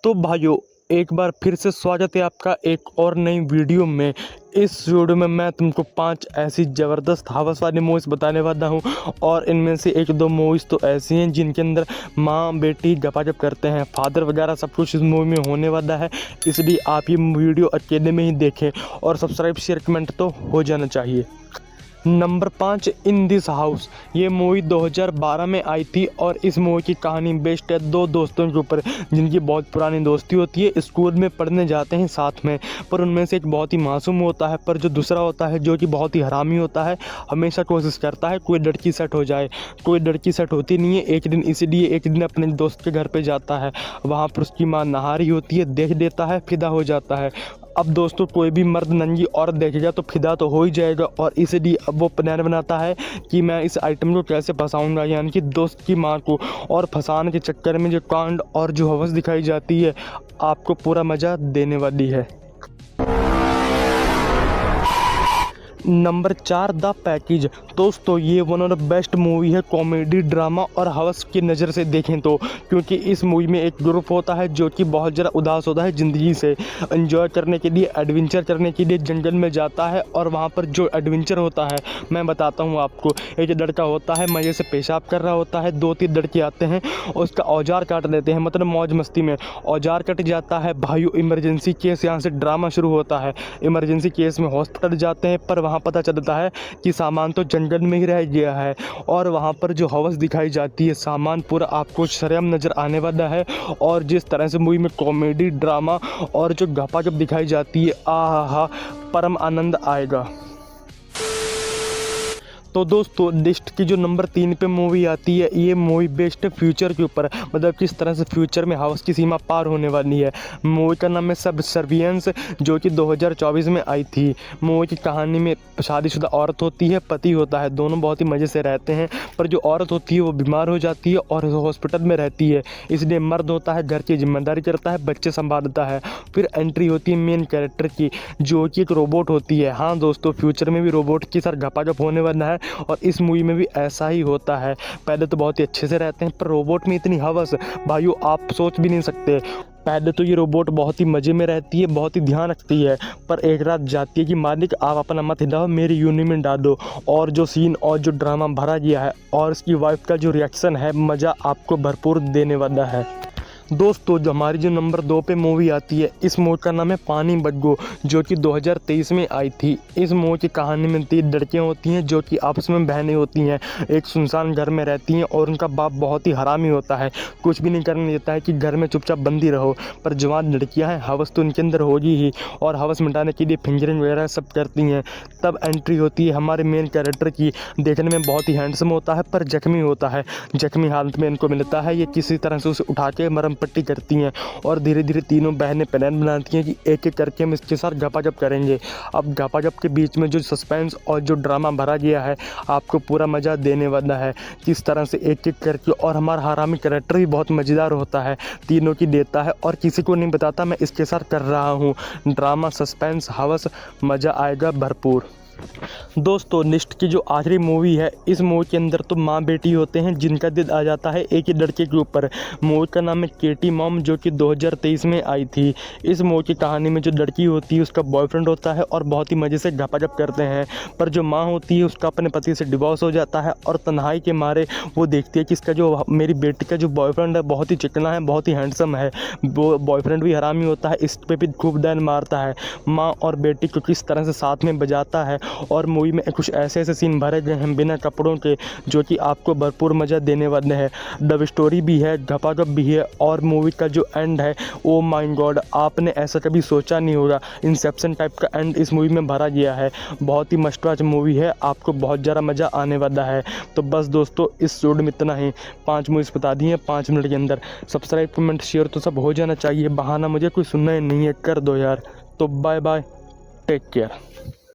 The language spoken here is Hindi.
तो भाइयों, एक बार फिर से स्वागत है आपका एक और नई वीडियो में। इस वीडियो में मैं तुमको 5 ऐसी ज़बरदस्त हवस वाली मूवीज़ बताने वाला हूँ और इनमें से एक दो मूवीज़ तो ऐसी हैं जिनके अंदर माँ बेटी गपागप करते हैं, फादर वगैरह सब कुछ इस मूवी में होने वाला है। इसलिए आप ये वीडियो अकेले में ही देखें और सब्सक्राइब शेयर कमेंट तो हो जाना चाहिए। Number 5, in this house. ये मूवी 2012 में आई थी और इस मूवी की कहानी बेस्ड है दो दोस्तों के ऊपर जिनकी बहुत पुरानी दोस्ती होती है। स्कूल में पढ़ने जाते हैं साथ में, पर उनमें से एक बहुत ही मासूम होता है, पर जो दूसरा होता है जो कि बहुत ही हरामी होता है, हमेशा कोशिश करता है कोई लड़की सेट हो जाए। कोई लड़की सेट होती नहीं है। एक दिन इसलिए एक दिन अपने दोस्त के घर पे जाता है। वहाँ पर उसकी माँ नहा रही होती है, देख देता है, फिदा हो जाता है। अब दोस्तों, कोई भी मर्द नंगी औरत देखेगा तो फिदा तो हो ही जाएगा और इसलिए अब वो प्लान बनाता है कि मैं इस आइटम को कैसे फंसाऊंगा, यानी कि दोस्त की मां को। और फंसाने के चक्कर में जो कांड और जो हवस दिखाई जाती है, आपको पूरा मज़ा देने वाली है। Number 4, the package. दोस्तों, ये one of the best movie है कॉमेडी ड्रामा और हवस की नज़र से देखें तो, क्योंकि इस मूवी में एक ग्रुप होता है जो कि बहुत ज़्यादा उदास होता है ज़िंदगी से। एंजॉय करने के लिए, एडवेंचर करने के लिए जंगल में जाता है और वहाँ पर जो एडवेंचर होता है मैं बताता हूँ आपको। एक लड़का होता है मज़े से पेशाब कर रहा होता है, 2-3 लड़के आते हैं और उसका औजार काट देते हैं, मतलब मौज मस्ती में औजार कट जाता है। भाइयों, इमरजेंसी केस, यहाँ से ड्रामा शुरू होता है। इमरजेंसी केस में हॉस्पिटल जाते हैं, पर वहाँ पता चलता है कि सामान तो जंगल में ही रह गया है और वहाँ पर जो हवस दिखाई जाती है, सामान पूरा आपको शर्म नज़र आने वाला है। और जिस तरह से मूवी में कॉमेडी ड्रामा और जो गपागप दिखाई जाती है, आहा, परम आनंद आएगा। तो दोस्तों, लिस्ट की जो नंबर 3 पे मूवी आती है, ये मूवी बेस्ड है फ्यूचर के ऊपर, मतलब किस तरह से फ्यूचर में हवस की सीमा पार होने वाली है। मूवी का नाम है सबसर्वियंस, जो कि 2024 में आई थी। मूवी की कहानी में शादीशुदा औरत होती है, पति होता है, दोनों बहुत ही मज़े से रहते हैं, पर जो औरत होती है वो बीमार हो जाती है और हॉस्पिटल में रहती है। इसलिए मर्द होता है घर की जिम्मेदारी करता है, बच्चे संभालता है। फिर एंट्री होती है मेन कैरेक्टर की, जो कि एक रोबोट होती है। हाँ दोस्तों, फ्यूचर में भी रोबोट की साथ गपागप होने वाला है और इस मूवी में भी ऐसा ही होता है। पहले तो बहुत ही अच्छे से रहते हैं, पर रोबोट में इतनी हवस, भाइयों, आप सोच भी नहीं सकते। पहले तो ये रोबोट बहुत ही मज़े में रहती है, बहुत ही ध्यान रखती है, पर एक रात जाती है कि मालिक आप अपना मत हिलाओ, मेरी यूनि में डाल दो। और जो सीन और जो ड्रामा भरा गया है और उसकी वाइफ का जो रिएक्शन है, मज़ा आपको भरपूर देने वाला है। दोस्तों, जो हमारी जो नंबर 2 पे मूवी आती है, इस मूवी का नाम है पानी बग्गो, जो कि 2023 में आई थी। इस मूवी की कहानी में 3 लड़कियां होती हैं जो कि आपस में बहनें होती हैं। एक सुनसान घर में रहती हैं और उनका बाप बहुत ही हरामी होता है, कुछ भी नहीं करने देता है कि घर में चुपचाप बंदी रहो। पर जवान लड़कियाँ हैं, हवस तो उनके अंदर होगी ही और हवस मिटाने के लिए फिंगरिंग वगैरह सब करती हैं। तब एंट्री होती है हमारे मेन कैरेक्टर की। देखने में बहुत ही हैंडसम होता है, पर जख्मी होता है। जख्मी हालत में इनको मिलता है, ये किसी तरह से उसे उठा के मरम पट्टी करती हैं और धीरे धीरे तीनों बहनें प्लान बनाती हैं कि एक एक करके हम इसके साथ गपागप करेंगे। अब गपागप के बीच में जो सस्पेंस और जो ड्रामा भरा गया है, आपको पूरा मज़ा देने वाला है। किस तरह से एक एक करके, और हमारा हरामी कैरेक्टर भी बहुत मज़ेदार होता है, तीनों की देता है और किसी को नहीं बताता मैं इसके साथ कर रहा हूँ। ड्रामा, सस्पेंस, हवस, मज़ा आएगा भरपूर। दोस्तों, लिस्ट की जो आखिरी मूवी है, इस मूवी के अंदर तो माँ बेटी होते हैं जिनका दिल आ जाता है एक ही लड़के के ऊपर। मूवी का नाम है केटी मॉम, जो कि 2023 में आई थी। इस मूवी की कहानी में जो लड़की होती है उसका बॉयफ्रेंड होता है और बहुत ही मज़े से गपागप करते हैं, पर जो माँ होती है उसका अपने पति से डिवोर्स हो जाता है और तन्हाई के मारे वो देखती है कि इसका जो मेरी बेटी का जो बॉयफ्रेंड है बहुत ही चिकना है, बहुत ही हैंडसम है। वो बॉयफ्रेंड भी हरामी होता है, इस पर भी खूब दैन मारता है। माँ और बेटी को किस तरह से साथ में बजाता है और मूवी में कुछ ऐसे ऐसे सीन भरे गए हैं बिना कपड़ों के, जो कि आपको भरपूर मज़ा देने वाले हैं। लव स्टोरी भी है, गपागप भी है और मूवी का जो एंड है, ओ माय गॉड, आपने ऐसा कभी सोचा नहीं होगा। इंसेप्शन टाइप का एंड इस मूवी में भरा गया है। बहुत ही मस्ट वॉच मूवी है, आपको बहुत ज़्यादा मज़ा आने वाला है। तो बस दोस्तों, इस वीडियो में इतना ही। 5 मूवीज़ बता दी हैं 5 मिनट के अंदर। सब्सक्राइब, कमेंट, शेयर तो सब हो जाना चाहिए, बहाना मुझे कोई सुनना ही नहीं है, कर दो यार। तो बाय बाय, टेक केयर।